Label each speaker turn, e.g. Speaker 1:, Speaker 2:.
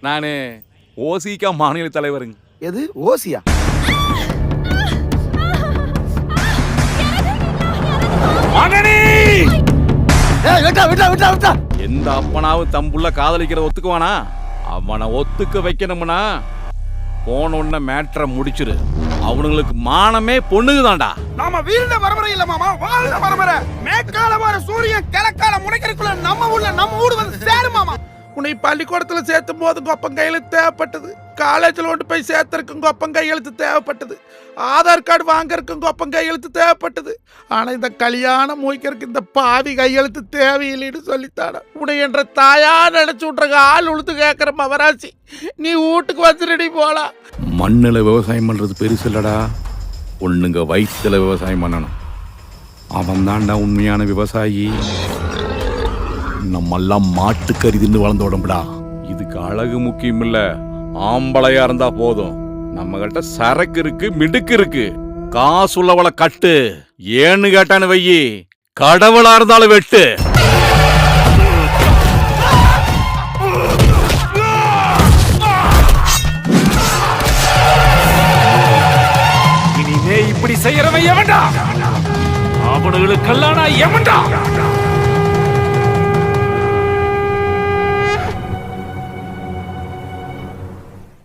Speaker 1: நானு ஓசிகா மாநில தலைவருங்க.
Speaker 2: எது ஓசியா?
Speaker 1: மகனே!
Speaker 2: விட்டா.
Speaker 1: எந்த அப்பனாவும் தம்புள்ள காதலிக்கிறத ஒத்துக்குவானா? அவனை ஒத்துக்க வைக்கணும்னா போன உடனே மேட்ரை முடிச்சிரு. அவனுங்களுக்கு மானமே பொண்ணுதான்டா.
Speaker 2: நாம வீழ்ந்த பரம்பரை இல்ல மாமா, வாழ்ந்த பரம்பரை. மேற்கால வர சூரியன் கிழக்கால முளைக்கிறதுக்குள்ள நம்ம ஊடு வந்து சேரும் மாமா. உன்னை பள்ளிக்கூடத்துல சேர்த்தும் போது கொப்பம் கையெழுத்து தேவைப்பட்டது. காலேஜில் கொண்டு போய் சேர்த்துருக்கும் கொப்பம் கையெழுத்து தேவைப்பட்டது. ஆதார் கார்டு வாங்கறதுக்கும் கொப்பம் கையெழுத்து தேவைப்பட்டது. ஆனா இந்த கல்யாணம் மூய்க்கிறதுக்கு இந்த பாவி கையெழுத்து தேவையில்லைன்னு சொல்லித்தாட. உன்னை என்ற தாயா நினைச்சு விட்றக்கு ஆள் உழுத்து கேட்கற மவராசி. நீ வீட்டுக்கு வந்துடுடி போலாம்.
Speaker 1: மண்ணுல விவசாயம் பண்றது பெருசு இல்லடா, பொண்ணுங்க வயிற்றுல விவசாயம் பண்ணணும். அவன் தான்டா உண்மையான விவசாயி. நம்மெல்லாம் மாட்டுக்கறி தின்னு வளர்ந்த உடம்புடா. இதுக்கு அழகு முக்கியம் இல்ல, ஆம்பளையா இருந்தா போதும். நம்ம கிட்ட சரக்கு இருக்கு, மிடுக்கு இருக்கு. காசு உள்ளவளை கட்டு, ஏன்னு கேட்டான்னு வையி, கடவுளா இருந்தாலும் வெட்டு. இனிமே இப்படி செய்யறவன் எவன்டா? அவனுங்களுக்கெல்லாம் நான் எவன்டா?